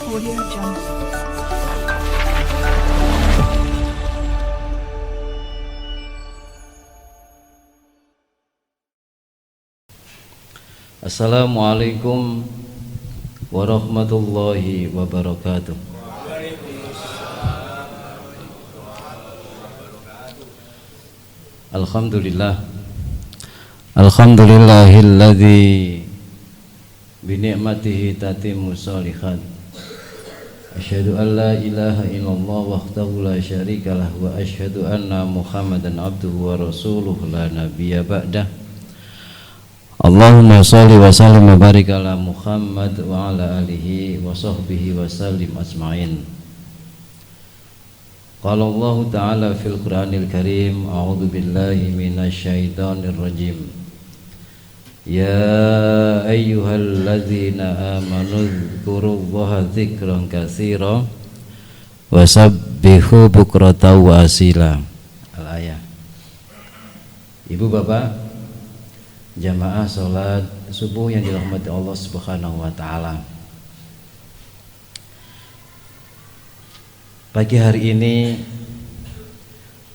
Audio Jungle. Assalamualaikum warahmatullahi wabarakatuh. Alhamdulillahilladzi bi ni'matihi tatimmu shalihat. Asyhadu an la ilaha illallah wahdahu la syarikalah wa asyhadu anna Muhammadan abduhu wa rasuluhu la nabiyya ba'dah. Allahumma shalli wa sallim wa barik ala Muhammad wa ala alihi wa sahbihi wa sallim ajma'in. Qala Allah ta'ala fil Qur'anil Karim, a'udzu billahi minasy syaithanir rajim. Ya ayyuhalladzina amanu dzkurullaha dzikran katsira wa sabbihu bukratan wa asila. Al-ayah. Ibu bapak jamaah sholat subuh yang dirahmati Allah Subhanahu wa ta'ala, pagi hari ini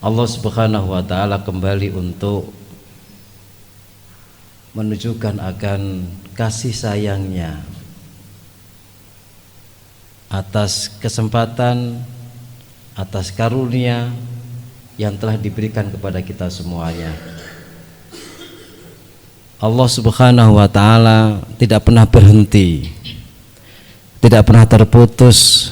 Allah Subhanahu wa ta'ala kembali untuk menunjukkan akan kasih sayangnya atas kesempatan, atas karunia yang telah diberikan kepada kita semuanya. Allah Subhanahu wa ta'ala tidak pernah berhenti, tidak pernah terputus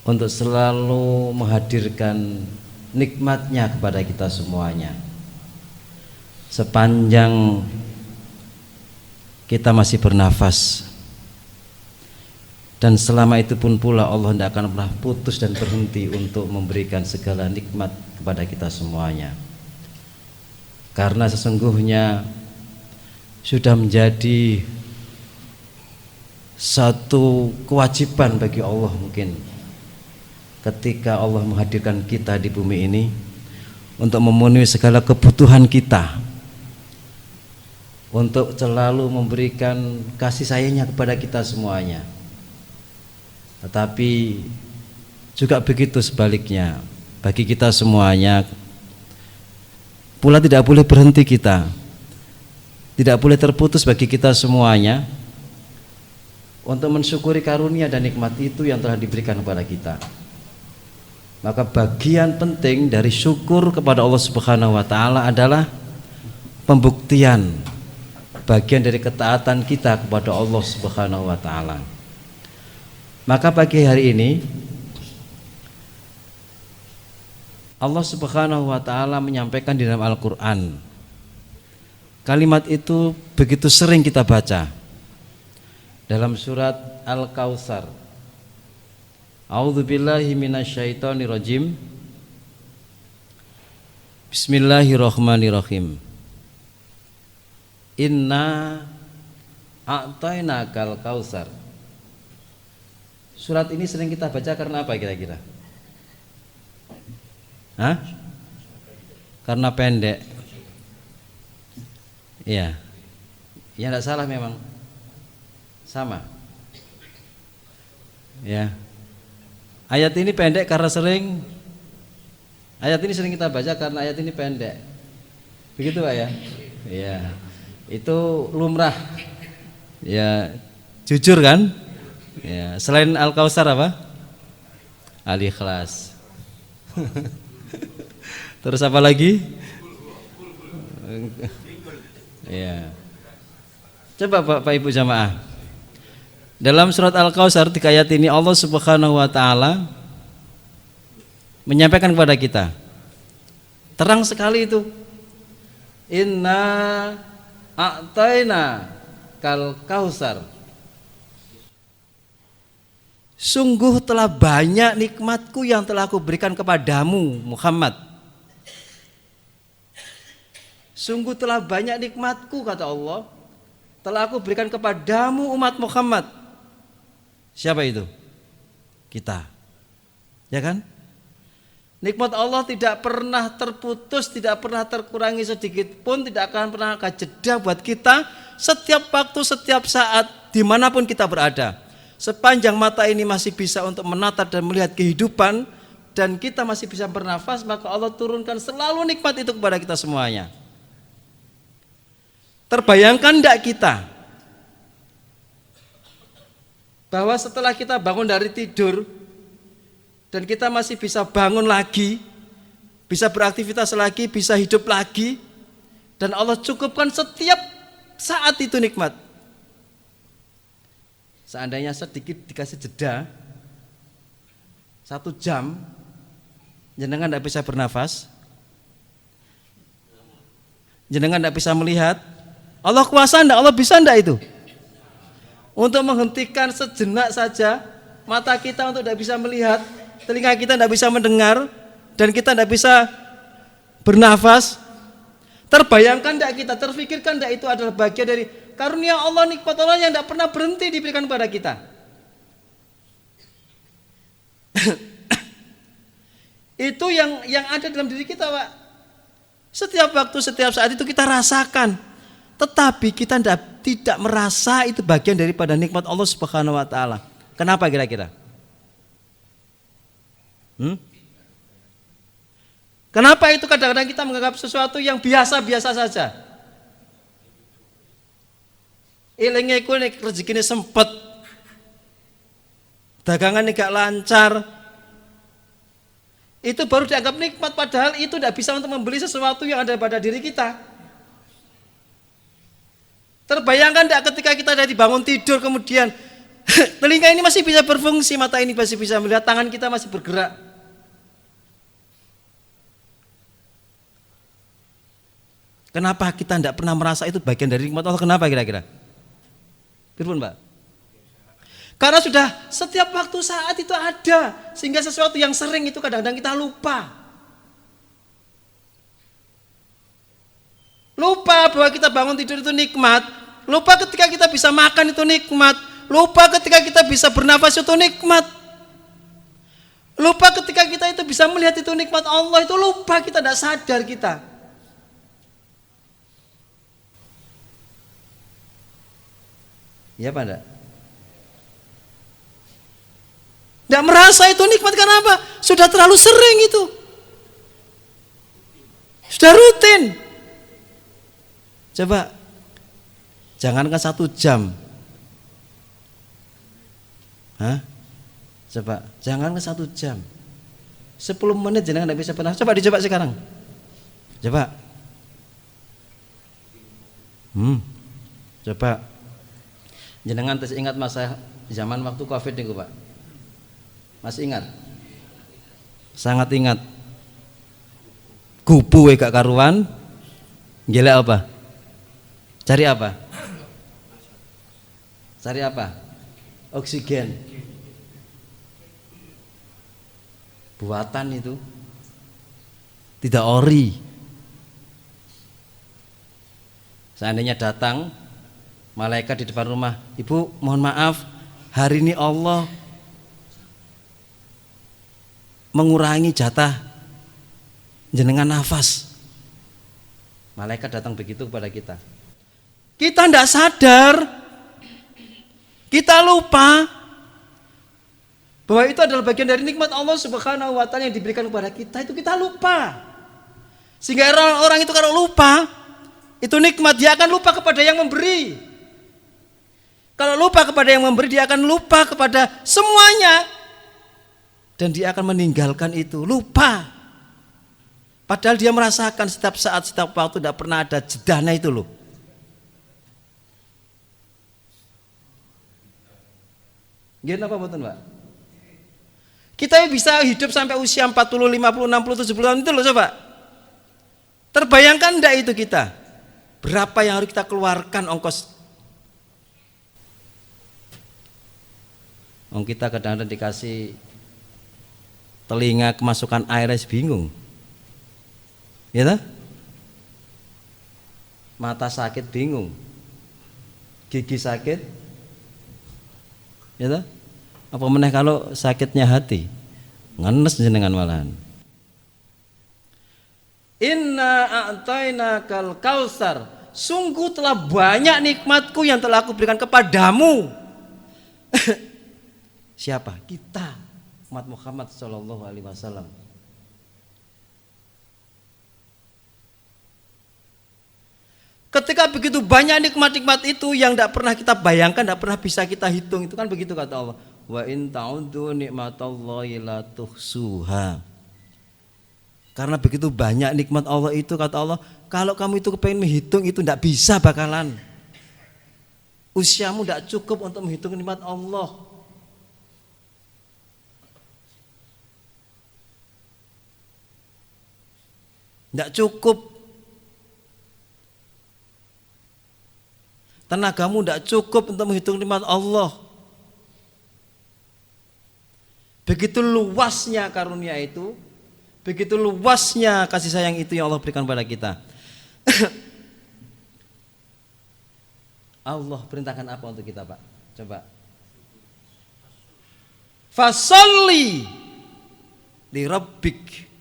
untuk selalu menghadirkan nikmatnya kepada kita semuanya. Sepanjang kita masih bernafas, dan selama itu pun pula Allah tidak akan pernah putus dan berhenti untuk memberikan segala nikmat kepada kita semuanya. Karena sesungguhnya sudah menjadi satu kewajiban bagi Allah mungkin ketika Allah menghadirkan kita di bumi ini untuk memenuhi segala kebutuhan kita, untuk selalu memberikan kasih sayangnya kepada kita semuanya. Tetapi juga begitu sebaliknya, bagi kita semuanya pula tidak boleh berhenti kita, tidak boleh terputus bagi kita semuanya untuk mensyukuri karunia dan nikmat itu yang telah diberikan kepada kita. Maka bagian penting dari syukur kepada Allah Subhanahu wa ta'ala adalah pembuktian bagian dari ketaatan kita kepada Allah Subhanahu wa ta'ala. Maka pagi hari ini Allah Subhanahu wa ta'ala menyampaikan di dalam Al-Quran, kalimat itu begitu sering kita baca dalam surat Al-Kautsar. A'udzu billahi minasyaitonir rajim. Bismillahirrahmanirrahim. Inna a'tainakal kautsar. Surat ini sering kita baca karena apa kira-kira? Hah? Karena pendek. Iya. Ya enggak salah memang. Sama. Ya. Ayat ini pendek karena sering kita baca karena ayat ini pendek. Begitu Pak ya? Iya. Itu lumrah. Ya, jujur kan? Ya, selain Al-Kautsar apa? Al-Ikhlas. Terus apa lagi? Ya. Coba Bapak Ibu jamaah. Dalam surat Al-Kautsar 3 ayat ini Allah Subhanahu wa ta'ala menyampaikan kepada kita, terang sekali itu, inna a'taina kal kautsar. Sungguh telah banyak nikmatku yang telah aku berikan kepadamu Muhammad. Sungguh telah banyak nikmatku, kata Allah, telah aku berikan kepadamu umat Muhammad. Siapa itu? Kita. Ya kan? Nikmat Allah tidak pernah terputus, tidak pernah terkurangi sedikit pun, tidak akan pernah jeda buat kita setiap waktu, setiap saat, dimanapun kita berada. sepanjang mata ini masih bisa untuk menatap dan melihat kehidupan, dan kita masih bisa bernafas, maka Allah turunkan selalu nikmat itu kepada kita semuanya. Terbayangkan tidak kita bahwa setelah kita bangun dari tidur dan kita masih bisa bangun lagi, bisa beraktivitas lagi, bisa hidup lagi, dan Allah cukupkan setiap saat itu nikmat. Seandainya sedikit dikasih jeda 1 jam, jenengan tidak bisa bernafas, jenengan tidak bisa melihat, Allah kuasa enggak? Allah bisa enggak itu? Untuk menghentikan sejenak saja mata kita untuk tidak bisa melihat, telinga kita tidak bisa mendengar, dan kita tidak bisa bernafas. Terbayangkan enggak kita, terfikirkan enggak itu adalah bagian dari karunia Allah, nikmat Allah yang tidak pernah berhenti diberikan kepada kita. Itu yang ada dalam diri kita, Pak. Setiap waktu, setiap saat itu kita rasakan. Tetapi kita tidak merasa itu bagian daripada nikmat Allah Subhanahu wa taala. Kenapa kira-kira? Kenapa itu kadang-kadang kita menganggap sesuatu yang biasa-biasa saja? Ilenge ku nek rezekine sempet, dagangan gak lancar, itu baru dianggap nikmat, padahal itu tidak bisa untuk membeli sesuatu yang ada pada diri kita. Terbayangkan tidak ketika kita dari bangun tidur, kemudian telinga ini masih bisa berfungsi, mata ini masih bisa melihat, tangan kita masih bergerak. Kenapa kita tidak pernah merasa itu bagian dari nikmat Allah? Kenapa kira-kira? Firman, Pak. Karena sudah setiap waktu saat itu ada, sehingga sesuatu yang sering itu kadang-kadang kita lupa. Lupa bahwa kita bangun tidur itu nikmat, lupa ketika kita bisa makan itu nikmat, lupa ketika kita bisa bernafas itu nikmat, lupa ketika kita itu bisa melihat itu nikmat Allah, itu lupa, kita tidak sadar kita. Ya Pak, enggak? Tidak merasa itu nikmat, karena apa? Sudah terlalu sering itu, sudah rutin. Coba, jangankan 1 jam, coba, jangankan 1 jam, 10 menit jangan tidak bisa pernah. Coba dicoba sekarang, coba, coba, jenengan tes ingat masa zaman waktu Covid nih Pak, masih ingat? Sangat ingat. Gubu gak karuan, gila apa? Cari apa? Cari apa? Oksigen. Buatan itu. Tidak ori. Seandainya datang malaikat di depan rumah, Ibu mohon maaf, hari ini Allah mengurangi jatah jenengan nafas. Malaikat datang begitu kepada kita. Kita tidak sadar, kita lupa bahwa itu adalah bagian dari nikmat Allah Subhanahu wa taala yang diberikan kepada kita. Itu kita lupa. Sehingga orang itu kalau lupa, itu nikmat, dia akan lupa kepada yang memberi. Kalau lupa kepada yang memberi, dia akan lupa kepada semuanya, dan dia akan meninggalkan itu, lupa. Padahal dia merasakan setiap saat, setiap waktu, tidak pernah ada jedahnya itu loh. Gimana apa betul Pak? Kita bisa hidup sampai usia 40, 50, 60, 70 tahun itu loh coba. Terbayangkan enggak itu kita? Berapa yang harus kita keluarkan ongkos? Kita kadang-kadang dikasih telinga kemasukan air aja bingung. Ya tak? Mata sakit bingung. Gigi sakit. Ya tak? Apa meneh kalau sakitnya hati, ngenes jenengan malahan. Inna a'tainakal kautsar, sungguh telah banyak nikmatku yang telah aku berikan kepadamu. Siapa? Kita, umat Muhammad sallallahu alaihi wasallam. Ketika begitu banyak nikmat-nikmat itu yang tidak pernah kita bayangkan, tidak pernah bisa kita hitung, itu kan begitu kata Allah. Wa in ta'udzu nikmatallahi la tuhsuha. Karena begitu banyak nikmat Allah itu kata Allah, kalau kamu itu kepengen menghitung itu tidak bisa bakalan. Usiamu tidak cukup untuk menghitung nikmat Allah. Tidak cukup. Tenagamu tidak cukup untuk menghitung nikmat Allah. Begitu luasnya karunia itu, begitu luasnya kasih sayang itu yang Allah berikan pada kita. Allah perintahkan apa untuk kita, Pak? Coba. Fasolli li rabbik.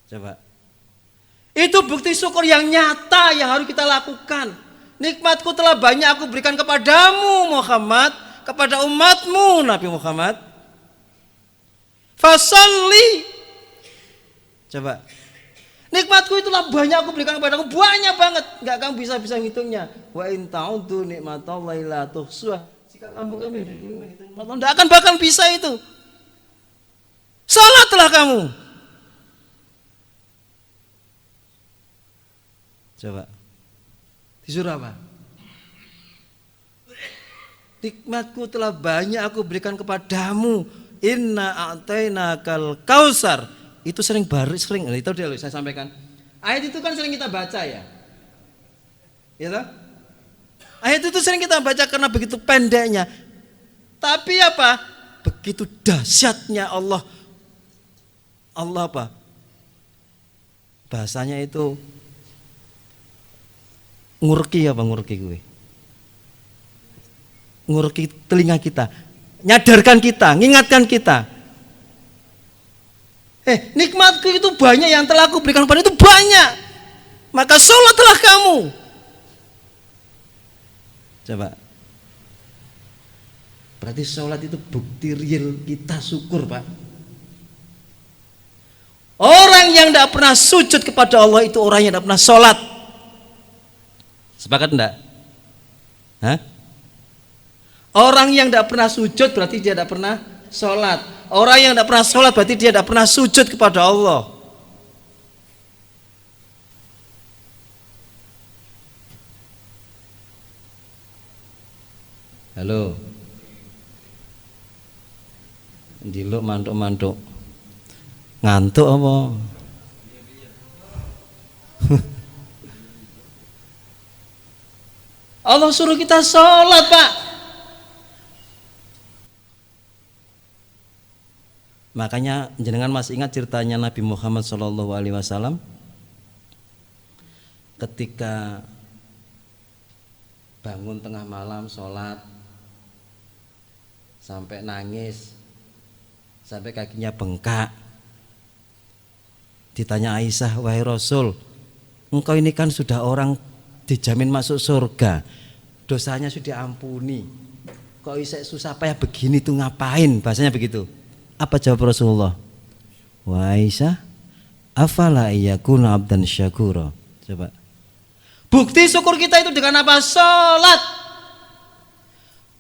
Coba. Itu bukti syukur yang nyata yang harus kita lakukan. Nikmatku telah banyak aku berikan kepadamu Muhammad, kepada umatmu Nabi Muhammad. Fasolli. Coba. Nikmatku itulah banyak aku berikan kepadamu, banyak banget, enggak kamu bisa ngitungnya. Wa in ta'udzu nikmatallahi la tuhsuha. Jika kamu enggak akan bahkan bisa itu. Salatlah kamu. Coba. Disuruh apa? Nikmatku telah banyak aku berikan kepadamu. Inna a'tainakal kausar. Itu sering itu dia saya sampaikan. Ayat itu kan sering kita baca ya. Ya toh? Ayat itu sering kita baca karena begitu pendeknya. Tapi apa? Begitu dahsyatnya Allah. Allah apa? Bahasanya itu ngurki gue. Ngurki telinga kita, nyadarkan kita, ngingatkan kita. Nikmatku itu banyak yang telah aku berikan kepada itu banyak. Maka sholatlah kamu. Coba. Berarti sholat itu bukti real kita syukur, Pak. Orang yang tidak pernah sujud kepada Allah itu orang yang tidak pernah sholat. Sepakat enggak? Hah? Orang yang tidak pernah sujud berarti dia tidak pernah sholat. Orang yang tidak pernah sholat berarti dia tidak pernah sujud kepada Allah. Halo. Diluk mantuk-mantuk. Ngantuk apa? Allah suruh kita sholat, Pak. Makanya jenengan masih ingat ceritanya Nabi Muhammad SAW ketika bangun tengah malam sholat sampai nangis, sampai kakinya bengkak. Ditanya Aisyah, wahai Rasul, engkau ini kan sudah orang dijamin masuk surga, dosanya sudah diampuni, kok susah payah begini tuh ngapain? Bahasanya begitu. Apa jawab Rasulullah? Wa Aisyah, afala yakuna abdan syakura. Coba. Bukti syukur kita itu dengan apa? Sholat.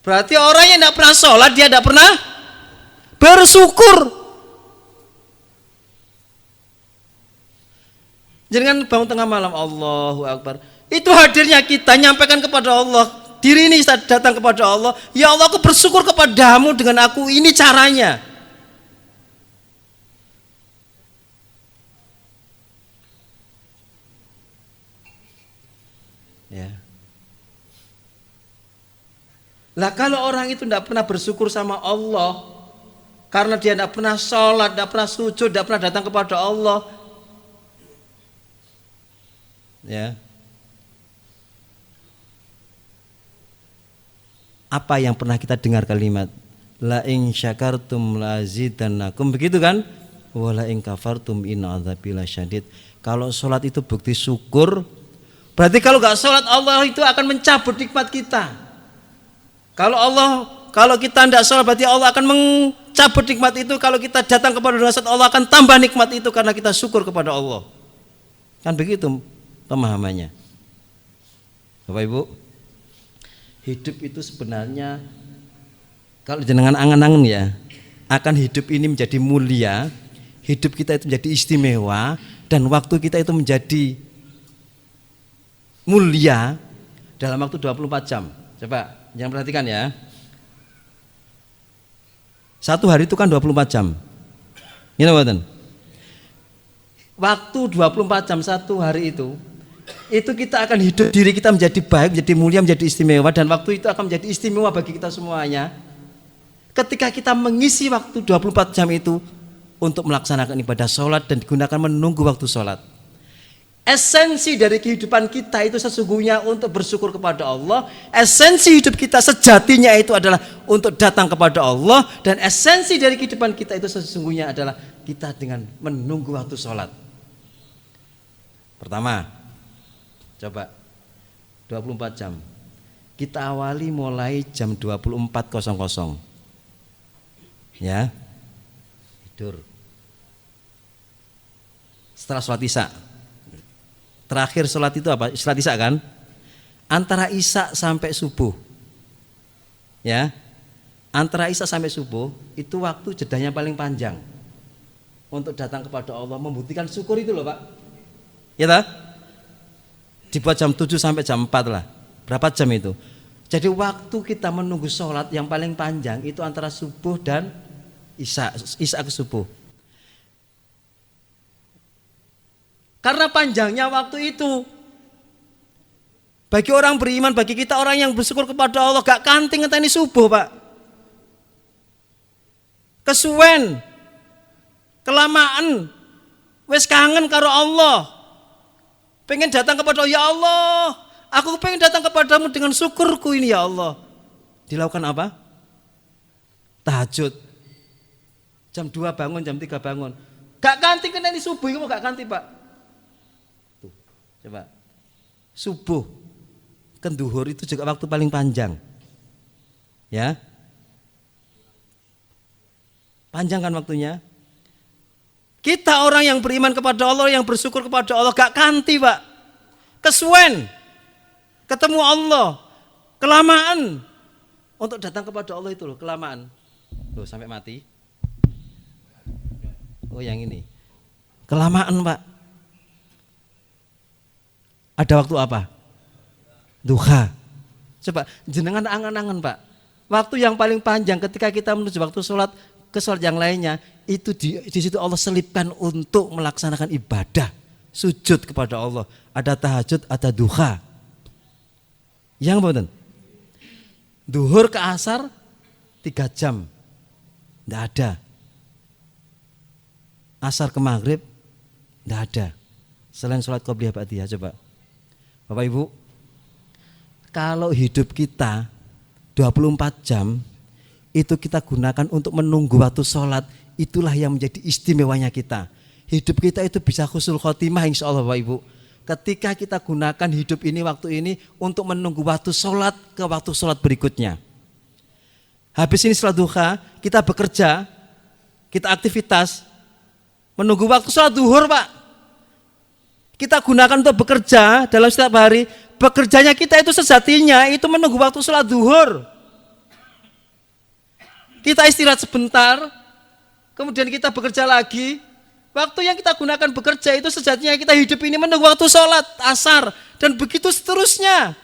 Berarti orang yang tidak pernah sholat dia tidak pernah bersyukur. Jangan bangun tengah malam, Allahu Akbar. Itu hadirnya kita nyampaikan kepada Allah. Diri ini datang kepada Allah. Ya Allah, aku bersyukur kepadamu dengan aku ini caranya. Ya. Lah kalau orang itu tidak pernah bersyukur sama Allah karena dia tidak pernah sholat, tidak pernah sujud, tidak pernah datang kepada Allah, ya, apa yang pernah kita dengar kalimat la in syakartum la azidannakum, begitu kan? Wa la in kafartum inna adzabi lasyadid. Kalau sholat itu bukti syukur, berarti kalau nggak sholat Allah itu akan mencabut nikmat kita. Kalau Allah Kalau kita tidak sholat berarti Allah akan mencabut nikmat itu. Kalau kita datang kepada sholat, Allah akan tambah nikmat itu karena kita syukur kepada Allah. Kan begitu pemahamannya. Bapak Ibu, hidup itu sebenarnya kalau jenengan angan-angan ya, akan hidup ini menjadi mulia, hidup kita itu menjadi istimewa, dan waktu kita itu menjadi mulia dalam waktu 24 jam. Coba jangan perhatikan ya. Satu hari itu kan 24 jam. Gini Bapak. Waktu 24 jam satu hari itu kita akan hidup diri kita menjadi baik, menjadi mulia, menjadi istimewa, dan waktu itu akan menjadi istimewa bagi kita semuanya. Ketika kita mengisi waktu 24 jam itu untuk melaksanakan ibadah sholat dan digunakan menunggu waktu sholat. Esensi dari kehidupan kita itu sesungguhnya untuk bersyukur kepada Allah. Esensi hidup kita sejatinya itu adalah untuk datang kepada Allah. Dan esensi dari kehidupan kita itu sesungguhnya adalah kita dengan menunggu waktu sholat. Pertama, coba 24 jam. Kita awali mulai jam 24.00. Ya, tidur. Setelah sholat isya. Terakhir sholat itu apa? Sholat isya kan? Antara isya sampai subuh. Ya. Antara isya sampai subuh itu waktu jedanya paling panjang untuk datang kepada Allah, membuktikan syukur itu loh Pak. Ya tak? Dibuat jam 7 sampai jam 4 lah. Berapa jam itu? Jadi waktu kita menunggu sholat yang paling panjang itu antara subuh dan isya ke subuh. Karena panjangnya waktu itu, bagi orang beriman, bagi kita orang yang bersyukur kepada Allah, gak kanting ngenteni subuh Pak. Kesuwen, kelamaan, wis kangen karo Allah, pengen datang kepada Allah. Ya Allah, aku pengen datang kepadamu dengan syukurku ini ya Allah. Dilakukan apa? Tahajud. Jam 2 bangun, jam 3 bangun. Gak kanting ngenteni subuh itu gak kanting Pak. Coba, subuh ke duhur itu juga waktu paling panjang. Ya. Panjang kan waktunya. Kita orang yang beriman kepada Allah, yang bersyukur kepada Allah, gak kanti Pak. Kesuwen. Ketemu Allah. Kelamaan. Untuk datang kepada Allah itu loh, kelamaan. Loh sampai mati. Oh yang ini. Kelamaan Pak. Ada waktu apa? Duha. Coba jenengan angan-angan Pak. Waktu yang paling panjang ketika kita menuju waktu sholat ke sholat yang lainnya itu di situ Allah selipkan untuk melaksanakan ibadah, sujud kepada Allah. Ada tahajud, ada duha. Yang betul. Duhur ke asar 3 jam. Tidak ada. Asar ke maghrib tidak ada. Selain sholat qobliyah ba'diyah coba. Bapak Ibu, kalau hidup kita 24 jam itu kita gunakan untuk menunggu waktu sholat, itulah yang menjadi istimewanya kita. Hidup kita itu bisa husnul khotimah insya Allah Bapak Ibu. Ketika kita gunakan hidup ini, waktu ini untuk menunggu waktu sholat ke waktu sholat berikutnya. Habis ini sholat duha, kita bekerja, kita aktivitas, menunggu waktu sholat duhur Pak. Kita gunakan untuk bekerja dalam setiap hari. Bekerjanya kita itu sejatinya itu menunggu waktu sholat duhur. Kita istirahat sebentar, kemudian kita bekerja lagi. Waktu yang kita gunakan bekerja itu sejatinya kita hidup ini menunggu waktu sholat asar. Dan begitu seterusnya.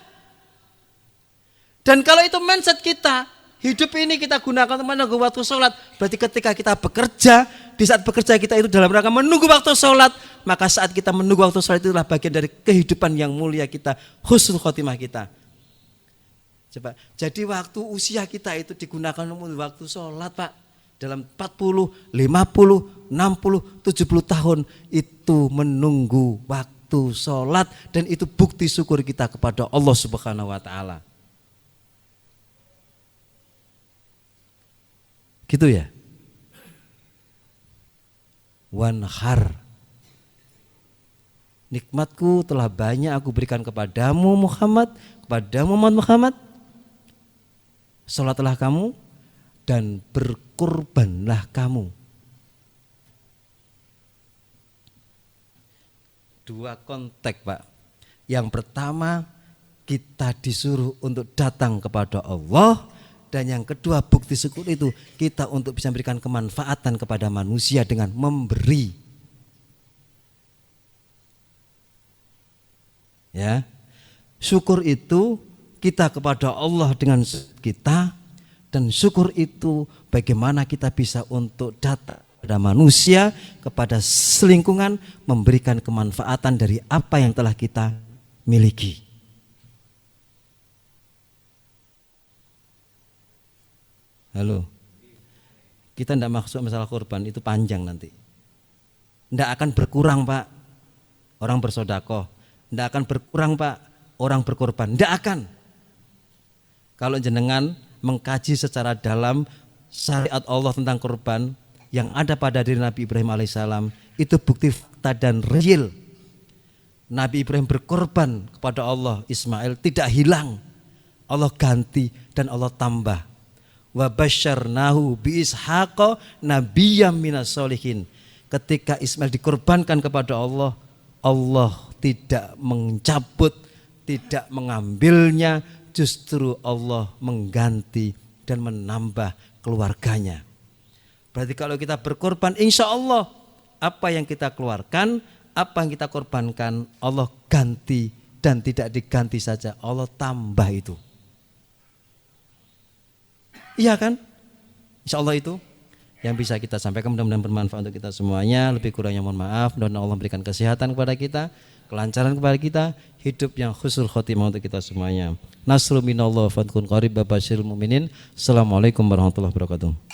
Dan kalau itu mindset kita, hidup ini kita gunakan untuk menunggu waktu sholat. Berarti ketika kita bekerja, di saat bekerja kita itu dalam rangka menunggu waktu sholat, maka saat kita menunggu waktu sholat itulah bagian dari kehidupan yang mulia kita, husnul khotimah kita. Coba, jadi waktu usia kita itu digunakan untuk waktu sholat Pak. Dalam 40, 50, 60, 70 tahun itu menunggu waktu sholat. Dan itu bukti syukur kita kepada Allah Subhanahu wa ta'ala. Gitu ya. Wanhar, nikmatku telah banyak aku berikan kepadamu Muhammad, kepadamu Muhammad. Sholatlah kamu dan berkurbanlah kamu. Dua konteks, Pak. Yang pertama, kita disuruh untuk datang kepada Allah, dan yang kedua, bukti syukur itu kita untuk bisa memberikan kemanfaatan kepada manusia dengan memberi. Ya. Syukur itu kita kepada Allah dengan kita, dan syukur itu bagaimana kita bisa untuk datang kepada manusia, kepada selingkungan, memberikan kemanfaatan dari apa yang telah kita miliki. Halo, kita tidak masuk masalah korban, itu panjang nanti. Tidak akan berkurang, Pak, orang bersodakoh. Tidak akan berkurang, Pak, orang berkorban. Tidak akan. Kalau jenengan mengkaji secara dalam syariat Allah tentang korban yang ada pada diri Nabi Ibrahim alaihissalam, itu bukti fakta dan real. Nabi Ibrahim berkorban kepada Allah, Ismail tidak hilang, Allah ganti dan Allah tambah. Wa basyarnahu bi Ishaqa nabiyyam minas sholihin. Ketika Ismail dikorbankan kepada Allah, Allah tidak mencabut, tidak mengambilnya, justru Allah mengganti dan menambah keluarganya. Berarti kalau kita berkorban, insya Allah apa yang kita keluarkan, apa yang kita korbankan, Allah ganti, dan tidak diganti saja, Allah tambah itu. Iya kan? Insya Allah itu yang bisa kita sampaikan, mudah-mudahan bermanfaat untuk kita semuanya. Lebih kurangnya mohon maaf. Mudah-mudahan Allah memberikan kesehatan kepada kita, kelancaran kepada kita, hidup yang husnul khotimah untuk kita semuanya. Nasrul minallah fatkun qarib babasyirul mu'minin. Assalamualaikum warahmatullahi wabarakatuh.